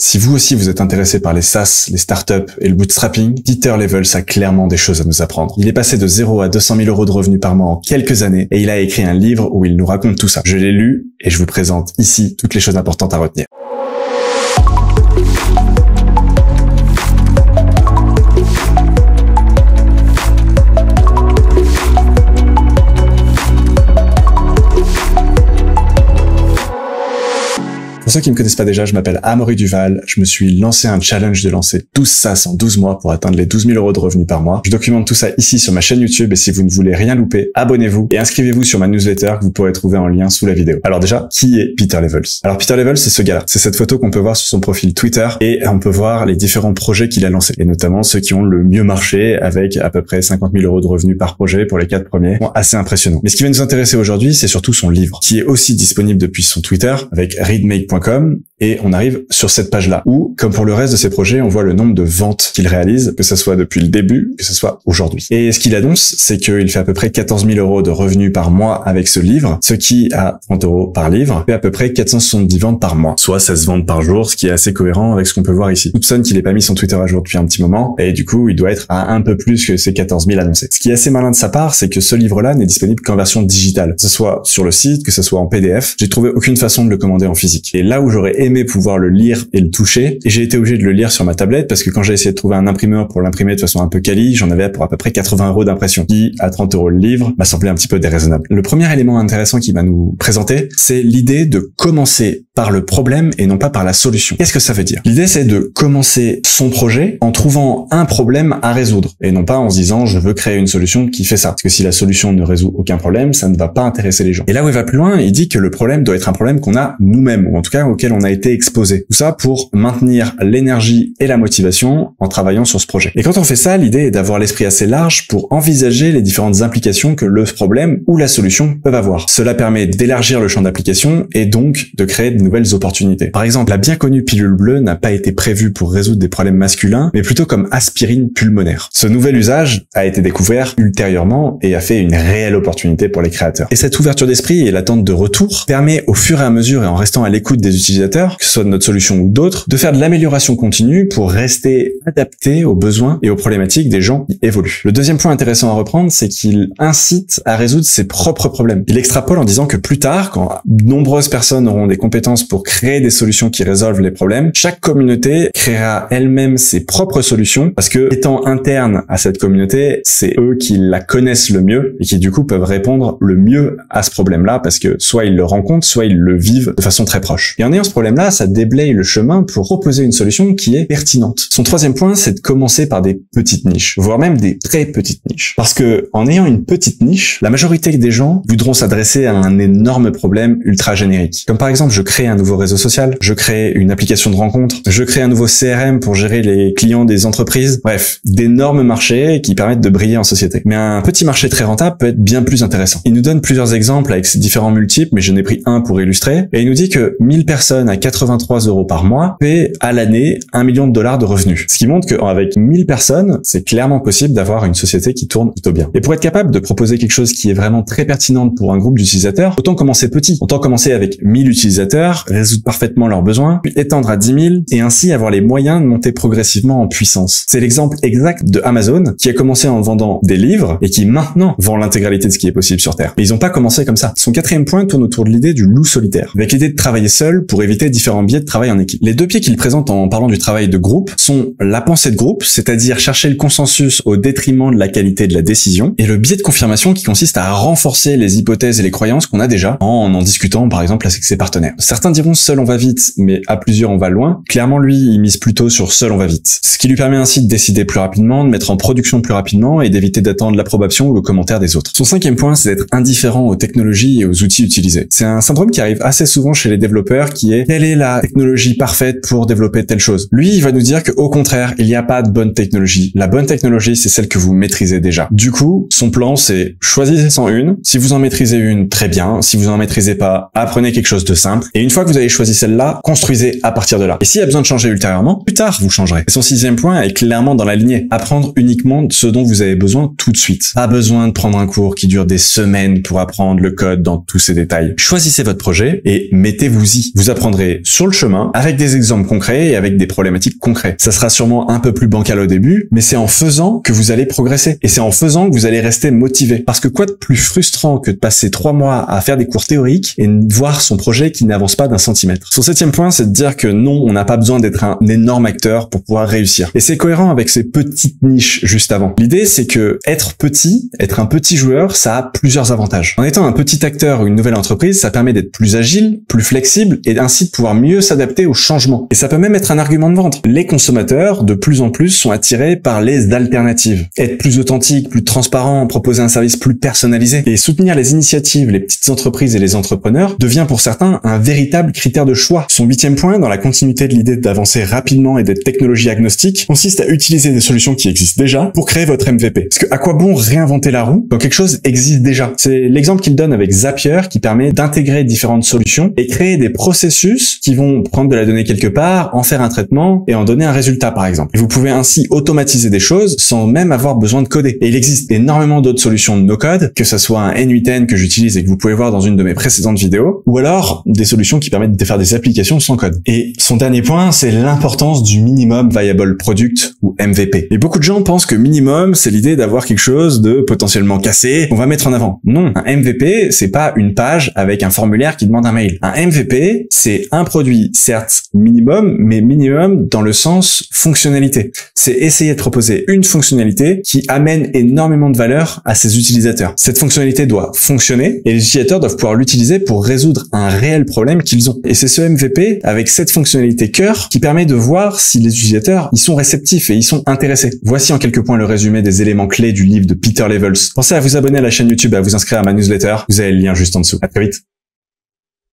Si vous aussi vous êtes intéressé par les SaaS, les startups et le bootstrapping, Peter Levels a clairement des choses à nous apprendre. Il est passé de 0 à 200 000 euros de revenus par mois en quelques années et il a écrit un livre où il nous raconte tout ça. Je l'ai lu et je vous présente ici toutes les choses importantes à retenir. Pour ceux qui ne me connaissent pas déjà, je m'appelle Amaury Duval. Je me suis lancé un challenge de lancer 12 SaaS en 12 mois pour atteindre les 12 000 euros de revenus par mois. Je documente tout ça ici sur ma chaîne YouTube et si vous ne voulez rien louper, abonnez-vous et inscrivez-vous sur ma newsletter que vous pourrez trouver en lien sous la vidéo. Alors déjà, qui est Peter Levels? Alors Peter Levels, c'est ce gars-là. C'est cette photo qu'on peut voir sur son profil Twitter et on peut voir les différents projets qu'il a lancés et notamment ceux qui ont le mieux marché avec à peu près 50 000 euros de revenus par projet pour les 4 premiers. Bon, assez impressionnant. Mais ce qui va nous intéresser aujourd'hui, c'est surtout son livre qui est aussi disponible depuis son Twitter avec readmake.com. Et on arrive sur cette page-là où, comme pour le reste de ses projets, on voit le nombre de ventes qu'il réalise, que ce soit depuis le début, que ce soit aujourd'hui. Et ce qu'il annonce, c'est qu'il fait à peu près 14 000 euros de revenus par mois avec ce livre, ce qui, à 30 euros par livre, fait à peu près 470 ventes par mois, soit 16 ventes par jour, ce qui est assez cohérent avec ce qu'on peut voir ici. Je soupçonne qu'il n'ait pas mis son Twitter à jour depuis un petit moment, et du coup, il doit être à un peu plus que ces 14 000 annoncés. Ce qui est assez malin de sa part, c'est que ce livre-là n'est disponible qu'en version digitale, que ce soit sur le site, que ce soit en PDF. J'ai trouvé aucune façon de le commander en physique. Et là où j'aurais aimé pouvoir le lire et le toucher, et j'ai été obligé de le lire sur ma tablette parce que quand j'ai essayé de trouver un imprimeur pour l'imprimer de façon un peu quali, j'en avais pour à peu près 80 euros d'impression, qui à 30 euros le livre m'a semblé un petit peu déraisonnable. Le premier élément intéressant qu'il va nous présenter, c'est l'idée de commencer par le problème et non pas par la solution. Qu'est-ce que ça veut dire? L'idée, c'est de commencer son projet en trouvant un problème à résoudre et non pas en se disant je veux créer une solution qui fait ça. Parce que si la solution ne résout aucun problème, ça ne va pas intéresser les gens. Et là où il va plus loin, il dit que le problème doit être un problème qu'on a nous-mêmes ou en tout cas auquel on a été exposé. Tout ça pour maintenir l'énergie et la motivation en travaillant sur ce projet. Et quand on fait ça, l'idée est d'avoir l'esprit assez large pour envisager les différentes implications que le problème ou la solution peuvent avoir. Cela permet d'élargir le champ d'application et donc de créer de nouvelles opportunités. Par exemple, la bien connue pilule bleue n'a pas été prévue pour résoudre des problèmes masculins, mais plutôt comme aspirine pulmonaire. Ce nouvel usage a été découvert ultérieurement et a fait une réelle opportunité pour les créateurs. Et cette ouverture d'esprit et l'attente de retour permet au fur et à mesure et en restant à l'écoute des utilisateurs, que ce soit de notre solution ou d'autres, de faire de l'amélioration continue pour rester adapté aux besoins et aux problématiques des gens qui évoluent. Le deuxième point intéressant à reprendre, c'est qu'il incite à résoudre ses propres problèmes. Il extrapole en disant que plus tard, quand de nombreuses personnes auront des compétences pour créer des solutions qui résolvent les problèmes, chaque communauté créera elle-même ses propres solutions parce que, étant interne à cette communauté, c'est eux qui la connaissent le mieux et qui du coup peuvent répondre le mieux à ce problème-là parce que soit ils le rencontrent, soit ils le vivent de façon très proche. Et en ayant ce problème-là, ça déblaye le chemin pour proposer une solution qui est pertinente. Son troisième point, c'est de commencer par des petites niches, voire même des très petites niches. Parce que, en ayant une petite niche, la majorité des gens voudront s'adresser à un énorme problème ultra générique. Comme par exemple, je crée un nouveau réseau social, je crée une application de rencontre, je crée un nouveau CRM pour gérer les clients des entreprises. Bref, d'énormes marchés qui permettent de briller en société. Mais un petit marché très rentable peut être bien plus intéressant. Il nous donne plusieurs exemples avec ces différents multiples, mais je n'ai pris un pour illustrer. Et il nous dit que 1000 personnes à 83 euros par mois paient à l'année $1 million de revenus. Ce qui montre qu'avec 1000 personnes, c'est clairement possible d'avoir une société qui tourne plutôt bien. Et pour être capable de proposer quelque chose qui est vraiment très pertinent pour un groupe d'utilisateurs, autant commencer petit. Autant commencer avec 1000 utilisateurs, résoudre parfaitement leurs besoins, puis étendre à 10 000 et ainsi avoir les moyens de monter progressivement en puissance. C'est l'exemple exact de Amazon qui a commencé en vendant des livres et qui maintenant vend l'intégralité de ce qui est possible sur Terre. Mais ils n'ont pas commencé comme ça. Son quatrième point tourne autour de l'idée du loup solitaire, avec l'idée de travailler seul pour éviter différents biais de travail en équipe. Les deux pieds qu'il présente en parlant du travail de groupe sont la pensée de groupe, c'est-à-dire chercher le consensus au détriment de la qualité de la décision, et le biais de confirmation qui consiste à renforcer les hypothèses et les croyances qu'on a déjà en discutant par exemple avec ses partenaires. Certains diront seul on va vite, mais à plusieurs on va loin. Clairement lui, il mise plutôt sur seul on va vite. Ce qui lui permet ainsi de décider plus rapidement, de mettre en production plus rapidement et d'éviter d'attendre l'approbation ou le commentaire des autres. Son cinquième point, c'est d'être indifférent aux technologies et aux outils utilisés. C'est un syndrome qui arrive assez souvent chez les développeurs qui est quelle est la technologie parfaite pour développer telle chose. Lui, il va nous dire qu'au contraire, il n'y a pas de bonne technologie. La bonne technologie, c'est celle que vous maîtrisez déjà. Du coup, son plan, c'est choisissez-en une. Si vous en maîtrisez une, très bien. Si vous en maîtrisez pas, apprenez quelque chose de simple. Et une fois que vous avez choisi celle-là, construisez à partir de là. Et s'il y a besoin de changer ultérieurement, plus tard, vous changerez. Et son 6e point est clairement dans la lignée. Apprendre uniquement ce dont vous avez besoin tout de suite. Pas besoin de prendre un cours qui dure des semaines pour apprendre le code dans tous ses détails. Choisissez votre projet et mettez-vous-y. Vous apprendrez sur le chemin, avec des exemples concrets et avec des problématiques concrètes. Ça sera sûrement un peu plus bancal au début, mais c'est en faisant que vous allez progresser. Et c'est en faisant que vous allez rester motivé. Parce que quoi de plus frustrant que de passer 3 mois à faire des cours théoriques et voir son projet qui n'avance pas d'un centimètre. Son 7e point, c'est de dire que non, on n'a pas besoin d'être un énorme acteur pour pouvoir réussir. Et c'est cohérent avec ces petites niches juste avant. L'idée, c'est que être un petit joueur, ça a plusieurs avantages. En étant un petit acteur ou une nouvelle entreprise, ça permet d'être plus agile, plus flexible et ainsi de pouvoir mieux s'adapter aux changements. Et ça peut même être un argument de vente. Les consommateurs, de plus en plus, sont attirés par les alternatives. Être plus authentique, plus transparent, proposer un service plus personnalisé et soutenir les initiatives, les petites entreprises et les entrepreneurs devient pour certains un véritable critère de choix. Son 8e point, dans la continuité de l'idée d'avancer rapidement et d'être technologie agnostique, consiste à utiliser des solutions qui existent déjà pour créer votre MVP. Parce que à quoi bon réinventer la roue quand quelque chose existe déjà? C'est l'exemple qu'il donne avec Zapier qui permet d'intégrer différentes solutions et créer des processus qui vont prendre de la donnée quelque part, en faire un traitement et en donner un résultat par exemple. Et vous pouvez ainsi automatiser des choses sans même avoir besoin de coder. Et il existe énormément d'autres solutions de no-code, que ça soit un N8N que j'utilise et que vous pouvez voir dans une de mes précédentes vidéos, ou alors des solutions qui permettent de faire des applications sans code. Et son dernier point, c'est l'importance du minimum viable product ou MVP. Et beaucoup de gens pensent que minimum, c'est l'idée d'avoir quelque chose de potentiellement cassé, qu'on va mettre en avant. Non, un MVP, c'est pas une page avec un formulaire qui demande un mail. Un MVP, c'est un produit, certes minimum, mais minimum dans le sens fonctionnalité. C'est essayer de proposer une fonctionnalité qui amène énormément de valeur à ses utilisateurs. Cette fonctionnalité doit fonctionner et les utilisateurs doivent pouvoir l'utiliser pour résoudre un réel problème qu'ils ont. Et c'est ce MVP avec cette fonctionnalité cœur qui permet de voir si les utilisateurs ils sont réceptifs et ils sont intéressés. Voici en quelques points le résumé des éléments clés du livre de Peter Levels. Pensez à vous abonner à la chaîne YouTube et à vous inscrire à ma newsletter. Vous avez le lien juste en dessous. À très vite.